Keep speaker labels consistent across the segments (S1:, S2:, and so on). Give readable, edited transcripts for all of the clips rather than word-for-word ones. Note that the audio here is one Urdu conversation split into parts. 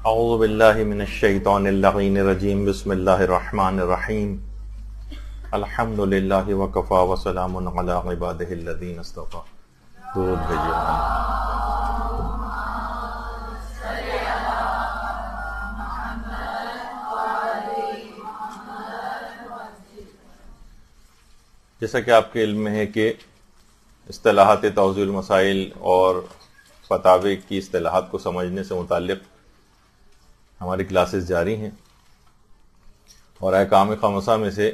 S1: اعوذ باللہ من الشیطان اللعین الرجیم بسم اللہ الرحمن الرحیم الحمد للہ وکفا وسلام علی عبادہ الذین اصطفی. درود بھیجیے. جیسا کہ آپ کے علم میں ہے کہ اصطلاحات توضیح المسائل اور فتاوی کی اصطلاحات کو سمجھنے سے متعلق ہماری کلاسز جاری ہیں، اور احکام خمسہ میں سے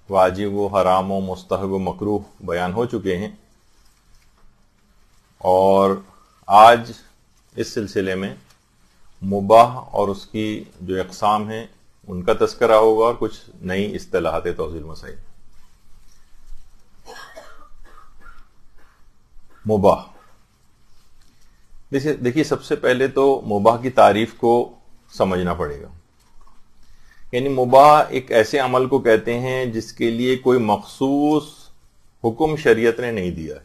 S1: واجب و حرام و مستحب و مکروہ بیان ہو چکے ہیں، اور آج اس سلسلے میں مباح اور اس کی جو اقسام ہیں ان کا تذکرہ ہوگا اور کچھ نئی اصطلاحات توضیح المسائل. مباح، دیکھیے سب سے پہلے تو مباح کی تعریف کو سمجھنا پڑے گا. یعنی مباح ایک ایسے عمل کو کہتے ہیں جس کے لیے کوئی مخصوص حکم شریعت نے نہیں دیا ہے.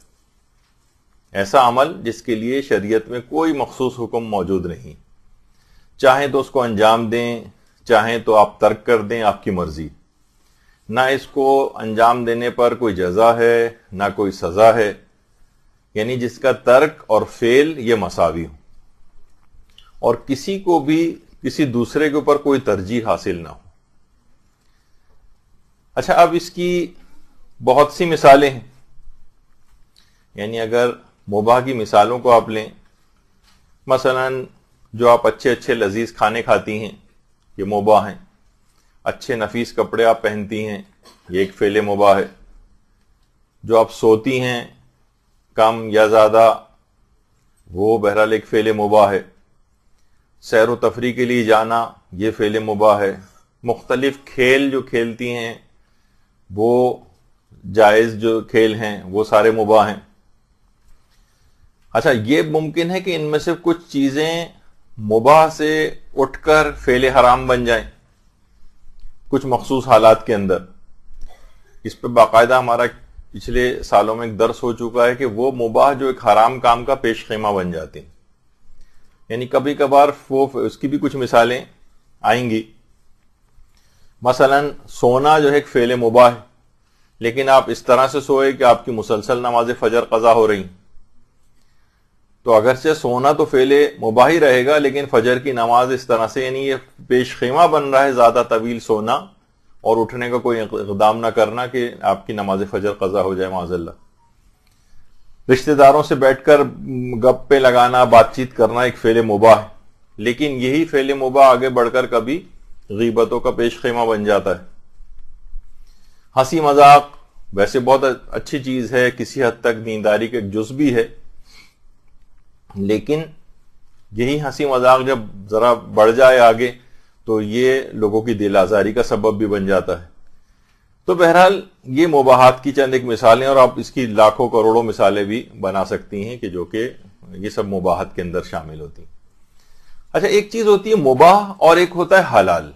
S1: ایسا عمل جس کے لیے شریعت میں کوئی مخصوص حکم موجود نہیں، چاہیں تو اس کو انجام دیں، چاہیں تو آپ ترک کر دیں، آپ کی مرضی. نہ اس کو انجام دینے پر کوئی جزا ہے نہ کوئی سزا ہے، یعنی جس کا ترک اور فعل یہ مساوی ہو، اور کسی کو بھی کسی دوسرے کے اوپر کوئی ترجیح حاصل نہ ہو. اچھا، اب اس کی بہت سی مثالیں ہیں. یعنی اگر مباح کی مثالوں کو آپ لیں، مثلا جو آپ اچھے اچھے لذیذ کھانے کھاتی ہیں یہ مباح ہیں. اچھے نفیس کپڑے آپ پہنتی ہیں یہ ایک فعل مباح ہے. جو آپ سوتی ہیں کم یا زیادہ وہ بہرحال ایک فعل مباح ہے. سیر و تفریح کے لیے جانا یہ فعل مباح ہے. مختلف کھیل جو کھیلتی ہیں وہ جائز جو کھیل ہیں وہ سارے مباح ہیں. اچھا، یہ ممکن ہے کہ ان میں سے کچھ چیزیں مباح سے اٹھ کر فعل حرام بن جائیں کچھ مخصوص حالات کے اندر. اس پہ باقاعدہ ہمارا پچھلے سالوں میں ایک درس ہو چکا ہے کہ وہ مباح جو ایک حرام کام کا پیش خیمہ بن جاتے ہیں. یعنی کبھی کبھار وہ اس کی بھی کچھ مثالیں آئیں گی. مثلا سونا جو ہے ایک فعل مباح ہے، لیکن آپ اس طرح سے سوئے کہ آپ کی مسلسل نماز فجر قضا ہو رہی، تو اگرچہ سونا تو فعل مباح ہی رہے گا، لیکن فجر کی نماز اس طرح سے، یعنی یہ پیش خیمہ بن رہا ہے زیادہ طویل سونا اور اٹھنے کا کوئی اقدام نہ کرنا کہ آپ کی نماز فجر قضا ہو جائے معاذ اللہ. رشتہ داروں سے بیٹھ کر گپے لگانا، بات چیت کرنا ایک فعل مباح ہے، لیکن یہی فعل مباح آگے بڑھ کر کبھی غیبتوں کا پیش خیمہ بن جاتا ہے. ہنسی مذاق ویسے بہت اچھی چیز ہے، کسی حد تک دینداری کا ایک جز بھی ہے، لیکن یہی ہنسی مذاق جب ذرا بڑھ جائے آگے تو یہ لوگوں کی دل آزاری کا سبب بھی بن جاتا ہے. تو بہرحال یہ مباحات کی چند ایک مثالیں، اور آپ اس کی لاکھوں کروڑوں مثالیں بھی بنا سکتی ہیں کہ جو کہ یہ سب مباحات کے اندر شامل ہوتی ہیں. اچھا، ایک چیز ہوتی ہے مباح اور ایک ہوتا ہے حلال.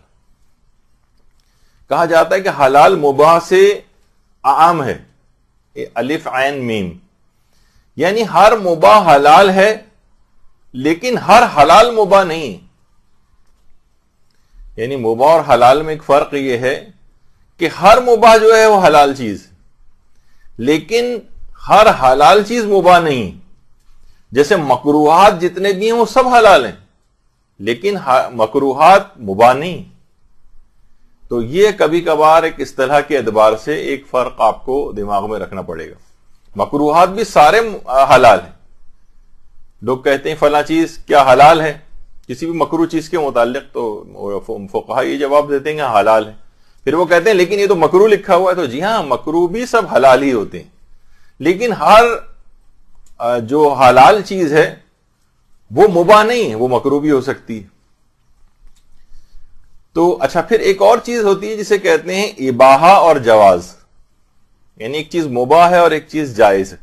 S1: کہا جاتا ہے کہ حلال مباح سے عام ہے، الف عین میم، یعنی ہر مباح حلال ہے لیکن ہر حلال مباح نہیں. یعنی مباح اور حلال میں ایک فرق یہ ہے کہ ہر مباح جو ہے وہ حلال چیز، لیکن ہر حلال چیز مباح نہیں. جیسے مکروہات جتنے بھی ہیں وہ سب حلال ہیں، لیکن مکروہات مباح نہیں. تو یہ کبھی کبھار ایک اصطلاح کے اعتبار سے ایک فرق آپ کو دماغ میں رکھنا پڑے گا. مکروہات بھی سارے حلال ہیں. لوگ کہتے ہیں فلاں چیز کیا حلال ہے کسی بھی مکروہ چیز کے متعلق، تو فقہاء یہ جواب دیتے ہیں کہ حلال ہے. پھر وہ کہتے ہیں لیکن یہ تو مکروہ لکھا ہوا ہے. تو جی ہاں، مکروہ بھی سب حلال ہی ہوتے ہیں، لیکن ہر جو حلال چیز ہے وہ مباح نہیں ہے، وہ مکروہ بھی ہو سکتی ہے. تو اچھا، پھر ایک اور چیز ہوتی ہے جسے کہتے ہیں اباحہ اور جواز. یعنی ایک چیز مباح ہے اور ایک چیز جائز ہے.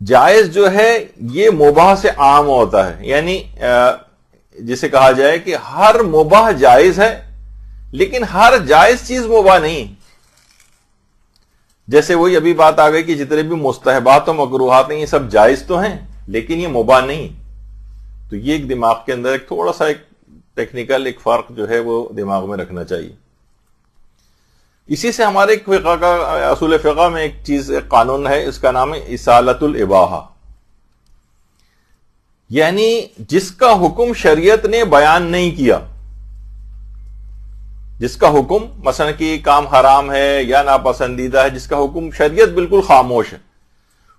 S1: جائز جو ہے یہ مباح سے عام ہوتا ہے، یعنی جسے کہا جائے کہ ہر مباح جائز ہے لیکن ہر جائز چیز مباح نہیں. جیسے وہی ابھی بات آ گئی کہ جتنے بھی مستحبات و مکروہات ہیں یہ سب جائز تو ہیں لیکن یہ مباح نہیں. تو تو یہ ایک دماغ کے اندر ایک تھوڑا سا ایک ٹیکنیکل ایک فرق جو ہے وہ دماغ میں رکھنا چاہیے. اسی سے ہمارے ایک فقہ کا اصول فقہ میں ایک چیز ایک قانون ہے, اس کا نام ہے اصالۃ الاباحہ. یعنی جس کا حکم شریعت نے بیان نہیں کیا, جس کا حکم مثلا کہ کام حرام ہے یا ناپسندیدہ ہے, جس کا حکم شریعت بالکل خاموش ہے,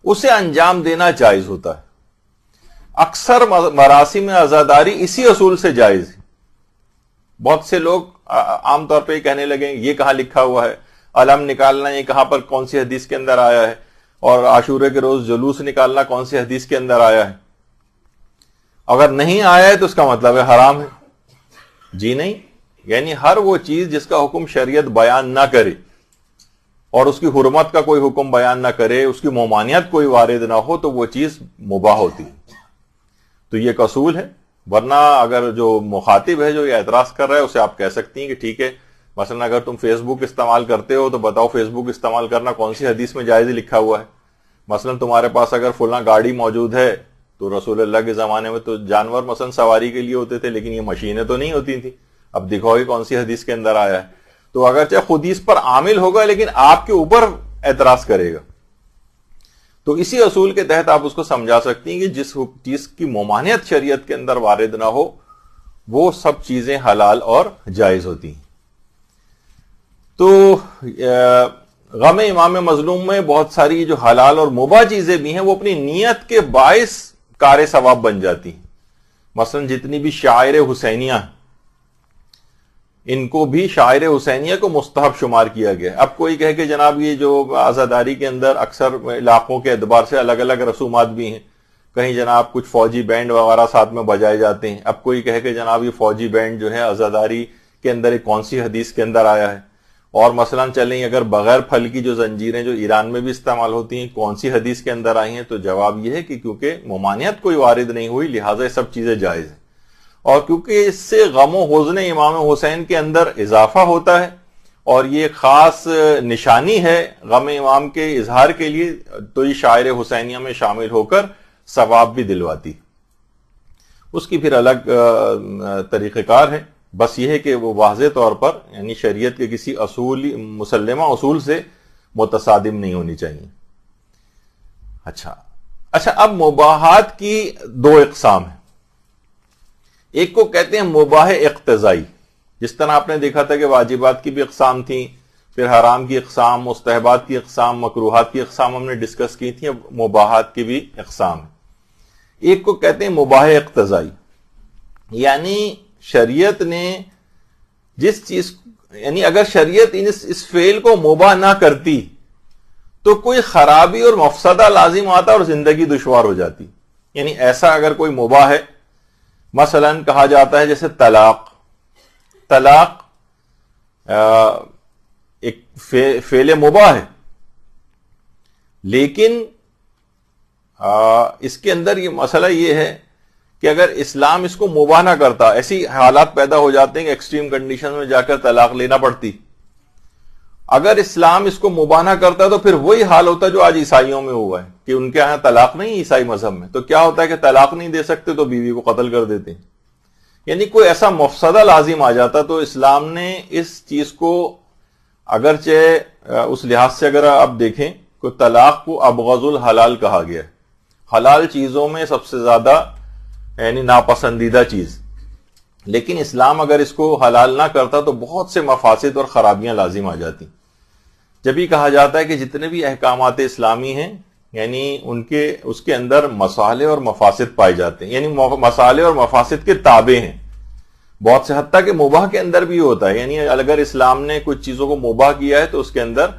S1: اسے انجام دینا جائز ہوتا ہے. اکثر مراسم عزاداری اسی اصول سے جائز ہے. بہت سے لوگ عام طور پہ یہ کہنے لگے یہ کہاں لکھا ہوا ہے, علم نکالنا یہ کہاں پر کون سی حدیث کے اندر آیا ہے, اور عاشورے کے روز جلوس نکالنا کون سی حدیث کے اندر آیا ہے. اگر نہیں آیا ہے تو اس کا مطلب ہے حرام ہے. جی نہیں, یعنی ہر وہ چیز جس کا حکم شریعت بیان نہ کرے اور اس کی حرمت کا کوئی حکم بیان نہ کرے, اس کی ممانعت کوئی وارد نہ ہو, تو وہ چیز مباح ہوتی ہے. تو یہ ایک اصول ہے. ورنہ اگر جو مخاطب ہے جو یہ اعتراض کر رہا ہے اسے آپ کہہ سکتی ہیں کہ ٹھیک ہے, مثلا اگر تم فیس بک استعمال کرتے ہو تو بتاؤ فیس بک استعمال کرنا کون سی حدیث میں جائز لکھا ہوا ہے. مثلا تمہارے پاس اگر فلاں گاڑی موجود ہے تو رسول اللہ کے زمانے میں تو جانور مثلا سواری کے لیے ہوتے تھے, لیکن یہ مشینیں تو نہیں ہوتی تھیں. اب دکھاؤ کون سی حدیث کے اندر آیا ہے. تو اگرچہ خود اس پر عامل ہوگا لیکن آپ کے اوپر اعتراض کرے گا. تو اسی اصول کے تحت آپ اس کو سمجھا سکتی ہیں کہ جس چیز کی ممانعت شریعت کے اندر وارد نہ ہو وہ سب چیزیں حلال اور جائز ہوتی ہیں. تو غم امام مظلوم میں بہت ساری جو حلال اور مباح چیزیں بھی ہیں وہ اپنی نیت کے باعث کار ثواب بن جاتی ہیں. مثلا جتنی بھی شاعر حسینیہ ہیں ان کو بھی شاعر حسینیہ کو مستحب شمار کیا گیا. اب کوئی کہے کہ جناب یہ جو عزاداری کے اندر اکثر علاقوں کے اعتبار سے الگ الگ رسومات بھی ہیں, کہیں جناب کچھ فوجی بینڈ وغیرہ ساتھ میں بجائے جاتے ہیں. اب کوئی کہے کہ جناب یہ فوجی بینڈ جو ہے عزاداری کے اندر ایک کون سی حدیث کے اندر آیا ہے, اور مثلا چلیں اگر بغیر پھل کی جو زنجیریں جو ایران میں بھی استعمال ہوتی ہیں کون سی حدیث کے اندر آئی ہیں. تو جواب یہ ہے کہ کیونکہ ممانعت کوئی وارد نہیں ہوئی لہٰذا یہ سب چیزیں جائز ہیں, اور کیونکہ اس سے غم و حزن امام حسین کے اندر اضافہ ہوتا ہے اور یہ خاص نشانی ہے غم امام کے اظہار کے لیے, تو یہ شاعر حسینیہ میں شامل ہو کر ثواب بھی دلواتی. اس کی پھر الگ طریقہ کار ہے, بس یہ ہے کہ وہ واضح طور پر یعنی شریعت کے کسی مسلمہ اصول سے متصادم نہیں ہونی چاہیے. اچھا اب مباحات کی دو اقسام ہیں. ایک کو کہتے ہیں مباح اقتضائی, جس طرح آپ نے دیکھا تھا کہ واجبات کی بھی اقسام تھیں, پھر حرام کی اقسام, مستحبات کی اقسام, مکروہات کی اقسام ہم نے ڈسکس کی تھی. اب مباحات کی بھی اقسام ہیں. ایک کو کہتے ہیں مباح اقتضائی, یعنی شریعت نے جس چیز یعنی اگر شریعت اس فعل کو مباح نہ کرتی تو کوئی خرابی اور مفسدہ لازم آتا اور زندگی دشوار ہو جاتی. یعنی ایسا اگر کوئی مباح ہے, مثلا کہا جاتا ہے جیسے طلاق ایک فعل مباح ہے, لیکن اس کے اندر یہ مسئلہ یہ ہے کہ اگر اسلام اس کو مباح نہ کرتا, ایسی حالات پیدا ہو جاتے ہیں کہ ایکسٹریم کنڈیشن میں جا کر طلاق لینا پڑتی. اگر اسلام اس کو مباح نہ کرتا تو پھر وہی حال ہوتا جو آج عیسائیوں میں ہوا ہے کہ ان کے یہاں طلاق نہیں عیسائی مذہب میں, تو کیا ہوتا ہے کہ طلاق نہیں دے سکتے تو بیوی کو قتل کر دیتے ہیں. یعنی کوئی ایسا مفسدہ لازم آ جاتا. تو اسلام نے اس چیز کو اگرچہ اس لحاظ سے اگر آپ دیکھیں کہ طلاق کو ابغض الحلال کہا گیا ہے, حلال چیزوں میں سب سے زیادہ یعنی ناپسندیدہ چیز, لیکن اسلام اگر اس کو حلال نہ کرتا تو بہت سے مفاسد اور خرابیاں لازم آ جاتی. جب یہ کہا جاتا ہے کہ جتنے بھی احکامات اسلامی ہیں یعنی اس کے اندر مصالح اور مفاسد پائے جاتے ہیں, یعنی مصالح اور مفاسد کے تابع ہیں. بہت سے حد تک کہ مباح کے اندر بھی ہوتا ہے, یعنی اگر اسلام نے کچھ چیزوں کو مباح کیا ہے تو اس کے اندر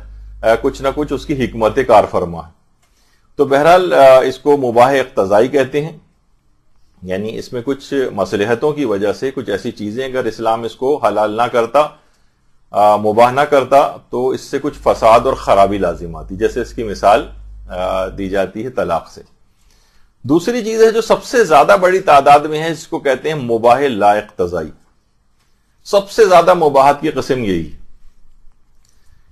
S1: کچھ نہ کچھ اس کی حکمت کار فرما ہے. تو بہرحال اس کو مباح اقتضائی کہتے ہیں, یعنی اس میں کچھ مصلحتوں کی وجہ سے کچھ ایسی چیزیں اگر اسلام اس کو حلال نہ کرتا, مباح نہ کرتا, تو اس سے کچھ فساد اور خرابی لازم آتی. جیسے اس کی مثال دی جاتی ہے طلاق سے. دوسری چیز ہے جو سب سے زیادہ بڑی تعداد میں ہے, جس کو کہتے ہیں مباح لا اقتضائی. سب سے زیادہ مباحات کی قسم یہی,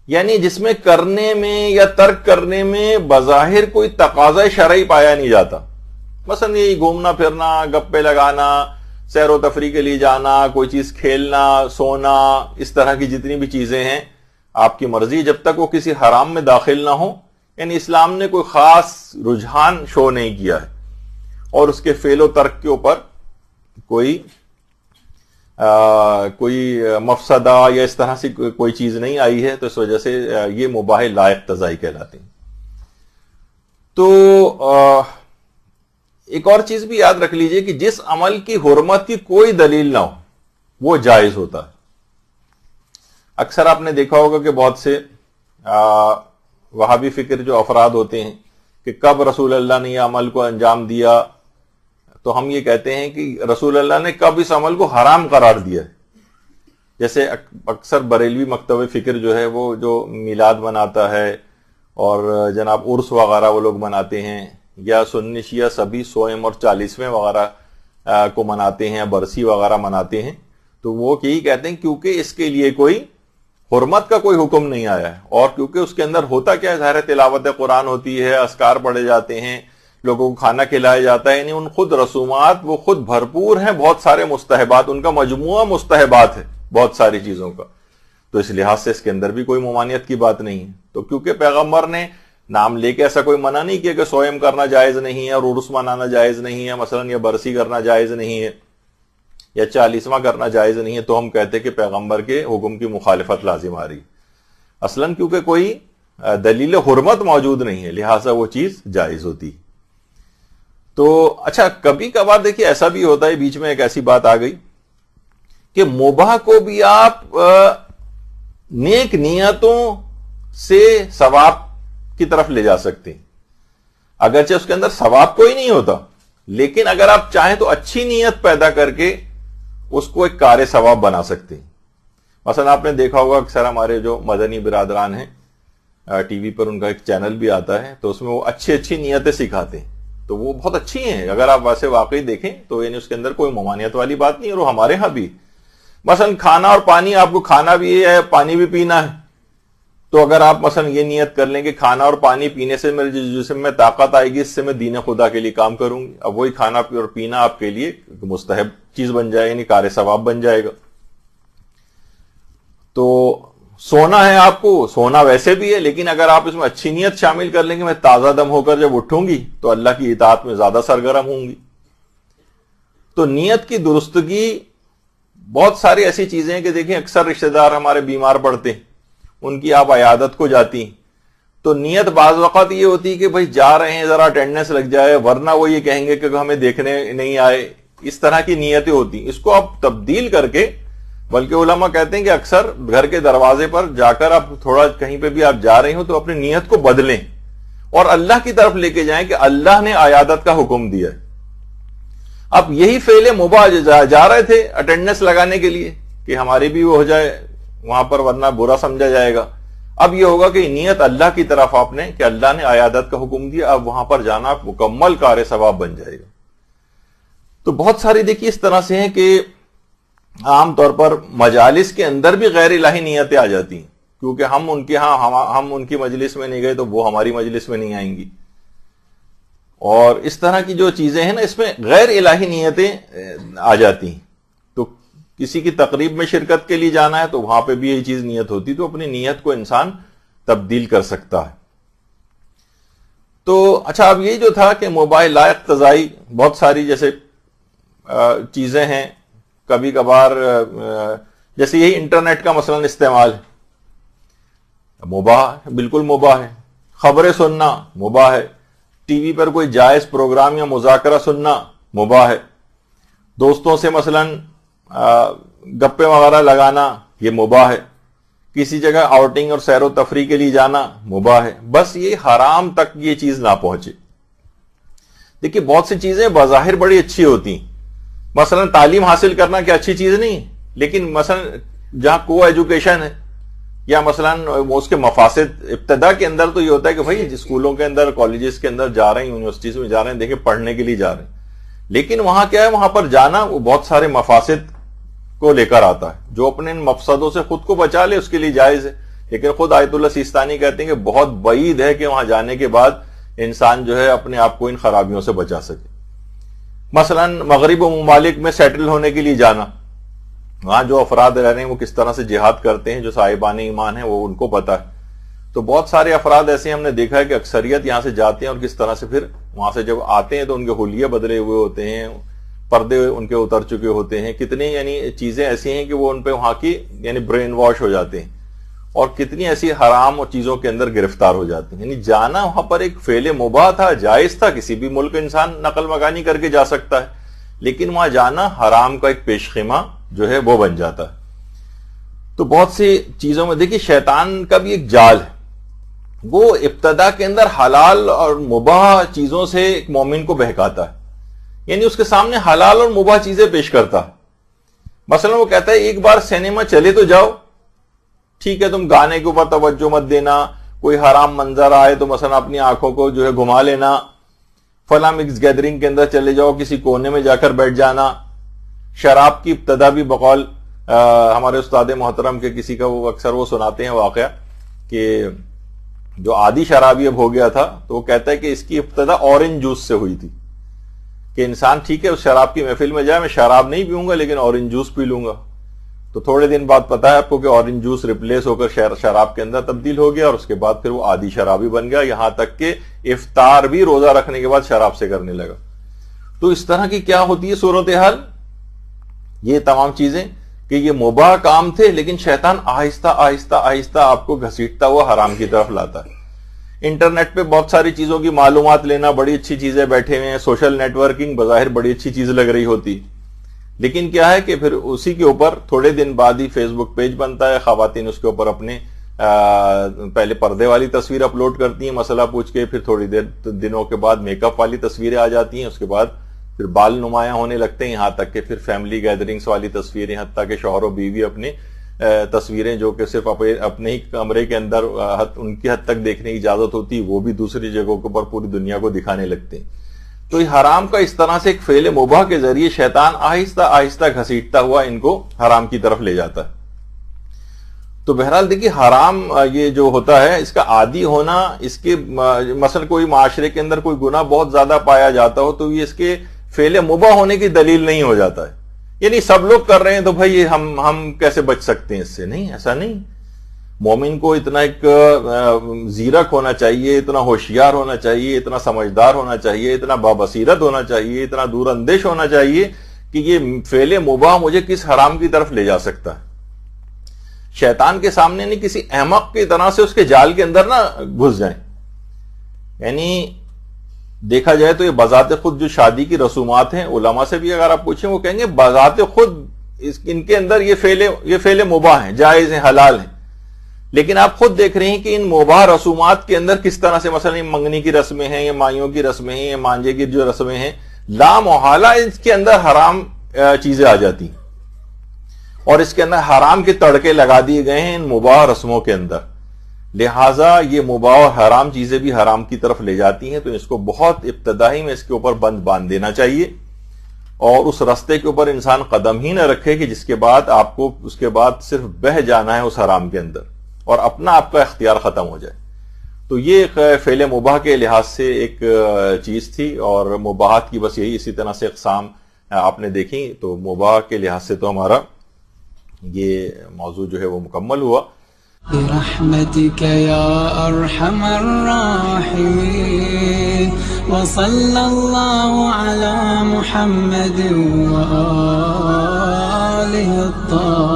S1: یعنی جس میں کرنے میں یا ترک کرنے میں بظاہر کوئی تقاضا شرعی پایا نہیں جاتا, مثلا یہی گھومنا پھرنا، گپے لگانا، سیر و تفریح کے لیے جانا، کوئی چیز کھیلنا، سونا، اس طرح کی جتنی بھی چیزیں ہیں آپ کی مرضی، جب تک وہ کسی حرام میں داخل نہ ہو. یعنی اسلام نے کوئی خاص رجحان شو نہیں کیا ہے اور اس کے فعل و ترک کے اوپر کوئی مفسدہ یا اس طرح سے کوئی چیز نہیں آئی ہے، تو اس وجہ سے یہ مباح لا اقتضائی کہلاتے ہیں. تو ایک اور چیز بھی یاد رکھ لیجئے کہ جس عمل کی حرمت کی کوئی دلیل نہ ہو وہ جائز ہوتا ہے. اکثر آپ نے دیکھا ہوگا کہ بہت سے وہابی فکر جو افراد ہوتے ہیں کہ کب رسول اللہ نے یہ عمل کو انجام دیا، تو ہم یہ کہتے ہیں کہ رسول اللہ نے کب اس عمل کو حرام قرار دیا ہے. جیسے اکثر بریلوی مکتب فکر جو ہے وہ جو میلاد مناتا ہے اور جناب عرس وغیرہ وہ لوگ مناتے ہیں، یا سنی شیعہ سبھی سوئم اور 40ویں وغیرہ کو مناتے ہیں، برسی وغیرہ مناتے ہیں، تو وہ یہی کہتے ہیں کیونکہ اس کے لیے کوئی حرمت کا کوئی حکم نہیں آیا ہے، اور کیونکہ اس کے اندر ہوتا کیا ہے، ظاہر تلاوت قرآن ہوتی ہے، اذکار پڑھے جاتے ہیں، لوگوں کو کھانا کھلایا جاتا ہے، یعنی ان خود رسومات وہ خود بھرپور ہیں، بہت سارے مستحبات، ان کا مجموعہ مستحبات ہے بہت ساری چیزوں کا. تو اس لحاظ سے اس کے اندر بھی کوئی ممانعت کی بات نہیں ہے. تو کیونکہ پیغمبر نے نام لے کے ایسا کوئی منع نہیں کیا کہ سوئم کرنا جائز نہیں ہے اور عرس منانا جائز نہیں ہے، مثلا یا برسی کرنا جائز نہیں ہے یا 40واں کرنا جائز نہیں ہے، تو ہم کہتے کہ پیغمبر کے حکم کی مخالفت لازم آ رہی. اصلاً کیونکہ کوئی دلیل حرمت موجود نہیں ہے، لہٰذا وہ چیز جائز ہوتی. تو اچھا، کبھی کبھار دیکھیے ایسا بھی ہوتا ہے، بیچ میں ایک ایسی بات آ گئی کہ مباح کو بھی آپ نیک نیتوں سے ثواب کی طرف لے جا سکتے ہیں، اگرچہ اس کے اندر ثواب کوئی نہیں ہوتا، لیکن اگر آپ چاہیں تو اچھی نیت پیدا کر کے اس کو ایک کار ثواب بنا سکتے ہیں. مثلا آپ نے دیکھا ہوگا اکثر ہمارے جو مدنی برادران ہیں، ٹی وی پر ان کا ایک چینل بھی آتا ہے، تو اس میں وہ اچھی نیتیں سکھاتے ہیں، تو وہ بہت اچھی ہیں. اگر آپ ویسے واقعی دیکھیں تو یعنی اس کے اندر کوئی ممانعت والی بات نہیں ہے، اور وہ ہمارے ہاں بھی. مثلا کھانا اور پانی، آپ کو کھانا بھی ہے پانی بھی پینا ہے، تو اگر آپ مثلا یہ نیت کر لیں کہ کھانا اور پانی پینے سے میرے جسم میں طاقت آئے گی، اس سے میں دین خدا کے لیے کام کروں گی، اب وہی کھانا اور پینا آپ کے لیے مستحب چیز بن جائے، یعنی کار ثواب بن جائے گا. تو سونا ہے، آپ کو سونا ویسے بھی ہے، لیکن اگر آپ اس میں اچھی نیت شامل کر لیں گے میں تازہ دم ہو کر جب اٹھوں گی تو اللہ کی اطاعت میں زیادہ سرگرم ہوں گی. تو نیت کی درستگی بہت ساری ایسی چیزیں ہیں کہ دیکھیں اکثر رشتہ دار ہمارے بیمار پڑتے ہیں، ان کی آپ عیادت کو جاتی ہیں، تو نیت بعض وقت یہ ہوتی ہے کہ بھائی جا رہے ہیں ذرا اٹینڈنس لگ جائے، ورنہ وہ یہ کہیں گے کہ ہمیں دیکھنے نہیں آئے. اس طرح کی نیتیں ہوتی ہیں. اس کو آپ تبدیل کر کے، بلکہ علماء کہتے ہیں کہ اکثر گھر کے دروازے پر جا کر آپ تھوڑا کہیں پہ بھی آپ جا رہے ہو تو اپنی نیت کو بدلیں اور اللہ کی طرف لے کے جائیں کہ اللہ نے عیادت کا حکم دیا ہے. اب یہی فعل مباح جا رہے تھے اٹینڈنس لگانے کے لیے کہ ہماری بھی وہ ہو جائے وہاں پر، ورنہ برا سمجھا جائے گا. اب یہ ہوگا کہ نیت اللہ کی طرف آپ نے کہ اللہ نے عیادت کا حکم دیا، اب وہاں پر جانا مکمل کار ثواب بن جائے گا. تو بہت ساری دیکھیے اس طرح سے ہیں کہ عام طور پر مجالس کے اندر بھی غیر الہی نیتیں آ جاتی ہیں، کیونکہ ہم ان کے ہاں ہم ان کی مجلس میں نہیں گئے تو وہ ہماری مجلس میں نہیں آئیں گی. اور اس طرح کی جو چیزیں ہیں نا، اس میں غیر الہی نیتیں آ جاتی ہیں. تو کسی کی تقریب میں شرکت کے لیے جانا ہے تو وہاں پہ بھی یہی چیز نیت ہوتی، تو اپنی نیت کو انسان تبدیل کر سکتا ہے. تو اچھا، اب یہ جو تھا کہ مباح لا اقتضائی بہت ساری جیسے چیزیں ہیں، کبھی کبھار جیسے یہی انٹرنیٹ کا مثلا استعمال مباح، بالکل مباح ہے. خبریں سننا مباح ہے. ٹی وی پر کوئی جائز پروگرام یا مذاکرہ سننا مباح ہے. دوستوں سے مثلا گپے وغیرہ لگانا یہ مباح ہے. کسی جگہ آؤٹنگ اور سیر و تفریح کے لیے جانا مباح ہے. بس یہ حرام تک یہ چیز نہ پہنچے. دیکھیے بہت سی چیزیں بظاہر بڑی اچھی ہوتی ہیں، مثلا تعلیم حاصل کرنا کیا اچھی چیز نہیں، لیکن مثلا جہاں کو ایجوکیشن ہے یا مثلا اس کے مفاسد، ابتدا کے اندر تو یہ ہوتا ہے کہ بھائی اسکولوں کے اندر، کالجز کے اندر جا رہے ہیں، یونیورسٹیز میں جا رہے ہیں، دیکھیں پڑھنے کے لیے جا رہے ہیں، لیکن وہاں کیا ہے، وہاں پر جانا وہ بہت سارے مفاسد کو لے کر آتا ہے. جو اپنے ان مفسدوں سے خود کو بچا لے اس کے لیے جائز ہے، لیکن خود آیت اللہ سیستانی کہتے ہیں کہ بہت بعید ہے کہ وہاں جانے کے بعد انسان جو ہے اپنے آپ کو ان خرابیوں سے بچا سکے. مثلا مغرب و ممالک میں سیٹل ہونے کے لیے جانا، وہاں جو افراد رہ رہے ہیں وہ کس طرح سے جہاد کرتے ہیں، جو صاحبان ایمان ہیں وہ ان کو پتا ہے. تو بہت سارے افراد ایسے ہم نے دیکھا ہے کہ اکثریت یہاں سے جاتے ہیں اور کس طرح سے پھر وہاں سے جب آتے ہیں تو ان کے حلیے بدلے ہوئے ہوتے ہیں، پردے ان کے اتر چکے ہوتے ہیں، کتنی یعنی چیزیں ایسی ہیں کہ وہ ان پہ وہاں کی یعنی برین واش ہو جاتے ہیں، اور کتنی ایسی حرام اور چیزوں کے اندر گرفتار ہو جاتے ہیں. یعنی جانا وہاں پر ایک فعل مباح تھا، جائز تھا، کسی بھی ملک انسان نقل مکانی کر کے جا سکتا ہے، لیکن وہاں جانا حرام کا ایک پیش خیمہ جو ہے وہ بن جاتا ہے. تو بہت سی چیزوں میں دیکھیے شیطان کا بھی ایک جال ہے، وہ ابتدا کے اندر حلال اور مباح چیزوں سے ایک مومن کو بہکاتا ہے، یعنی اس کے سامنے حلال اور مباح چیزیں پیش کرتا ہے. مثلا وہ کہتا ہے ایک بار سینما چلے تو جاؤ، ٹھیک ہے، تم گانے کے اوپر توجہ مت دینا، کوئی حرام منظر آئے تو مثلا اپنی آنکھوں کو جو ہے گھما لینا، فلاں مکس گیدرنگ کے اندر چلے جاؤ، کسی کونے میں جا کر بیٹھ جانا. شراب کی ابتدا بھی بقول ہمارے استاد محترم کے کسی کا وہ اکثر وہ سناتے ہیں واقعہ کہ جو عادی شرابی اب ہو گیا تھا تو وہ کہتا ہے کہ اس کی ابتدا اورنج جوس سے ہوئی تھی، کہ انسان ٹھیک ہے اس شراب کی محفل میں جائے، میں شراب نہیں پیوں گا لیکن اورنج جوس پی لوں گا. تو تھوڑے دن بعد پتا ہے آپ کو کہ اورنج جوس ریپلیس ہو کر شراب کے اندر تبدیل ہو گیا، اور اس کے بعد پھر وہ عادی شرابی بن گیا، یہاں تک کہ افطار بھی روزہ رکھنے کے بعد شراب سے کرنے لگا. تو اس طرح کی کیا ہوتی ہے صورتحال؟ یہ تمام چیزیں کہ یہ مباح کام تھے، لیکن شیطان آہستہ آہستہ آہستہ آپ کو گھسیٹتا ہوا حرام کی طرف لاتا ہے. انٹرنیٹ پہ بہت ساری چیزوں کی معلومات لینا بڑی اچھی چیزیں، بیٹھے ہوئے ہیں، سوشل نیٹ ورکنگ بظاہر بڑی اچھی چیز لگ رہی ہوتی، لیکن کیا ہے کہ پھر اسی کے اوپر تھوڑے دن بعد ہی فیس بک پیج بنتا ہے، خواتین اس کے اوپر اپنے پہلے پردے والی تصویر اپلوڈ کرتی ہیں مسئلہ پوچھ کے، پھر تھوڑی دیر دنوں کے بعد میک اپ والی تصویریں آ جاتی ہیں، اس کے بعد پھر بال نمایاں ہونے لگتے ہیں، یہاں تک کہ پھر فیملی گیدرنگز والی تصویریں، حتیٰ کہ شوہر و بیوی اپنے تصویریں جو کہ صرف اپنے ہی کمرے کے اندر ان کی حد تک دیکھنے کی اجازت ہوتی وہ بھی دوسری جگہوں کے اوپر پوری دنیا کو دکھانے لگتے ہیں. تو یہ حرام کا اس طرح سے ایک فعل مباح کے ذریعے شیطان آہستہ آہستہ گھسیٹتا ہوا ان کو حرام کی طرف لے جاتا ہے. تو بہرحال دیکھیے حرام یہ جو ہوتا ہے اس کا عادی ہونا، اس کے مثلا کوئی معاشرے کے اندر کوئی گناہ بہت زیادہ پایا جاتا ہو تو یہ اس کے فعل مباح ہونے کی دلیل نہیں ہو جاتا ہے. یعنی سب لوگ کر رہے ہیں تو بھائی ہم کیسے بچ سکتے ہیں اس سے؟ نہیں، ایسا نہیں. مومن کو اتنا ایک زیرک ہونا چاہیے، اتنا ہوشیار ہونا چاہیے، اتنا سمجھدار ہونا چاہیے، اتنا بابصیرت ہونا چاہیے، اتنا دور اندیش ہونا چاہیے کہ یہ فعل مباح مجھے کس حرام کی طرف لے جا سکتا ہے. شیطان کے سامنے نہیں، کسی احمق کی طرح سے اس کے جال کے اندر نہ گھس جائیں. یعنی دیکھا جائے تو یہ بذات خود جو شادی کی رسومات ہیں، علماء سے بھی اگر آپ پوچھیں وہ کہیں گے بذات خود ان کے اندر یہ فعل مباح ہیں، جائز ہیں، حلال ہیں، لیکن آپ خود دیکھ رہے ہیں کہ ان مباح رسومات کے اندر کس طرح سے مثلا منگنی کی رسمیں ہیں، یا مائیوں کی رسمیں ہیں، یا مانجے کی جو رسمیں ہیں، لا محالہ اس کے اندر حرام چیزیں آ جاتی ہیں، اور اس کے اندر حرام کے تڑکے لگا دیے گئے ہیں ان مباح رسموں کے اندر. لہٰذا یہ مباح اور حرام چیزیں بھی حرام کی طرف لے جاتی ہیں، تو اس کو بہت ابتدائی میں اس کے اوپر بند باندھ دینا چاہیے، اور اس رستے کے اوپر انسان قدم ہی نہ رکھے کہ جس کے بعد آپ کو اس کے بعد صرف بہہ جانا ہے اس حرام کے اندر اور اپنا آپ کا اختیار ختم ہو جائے. تو یہ فعل مباح کے لحاظ سے ایک چیز تھی، اور مباحات کی بس یہی اسی طرح سے اقسام آپ نے دیکھی. تو مباح کے لحاظ سے تو ہمارا یہ موضوع جو ہے وہ مکمل ہوا.
S2: برحمتك يا أرحم الراحمين وصلى الله على محمد وآله الطاهرين.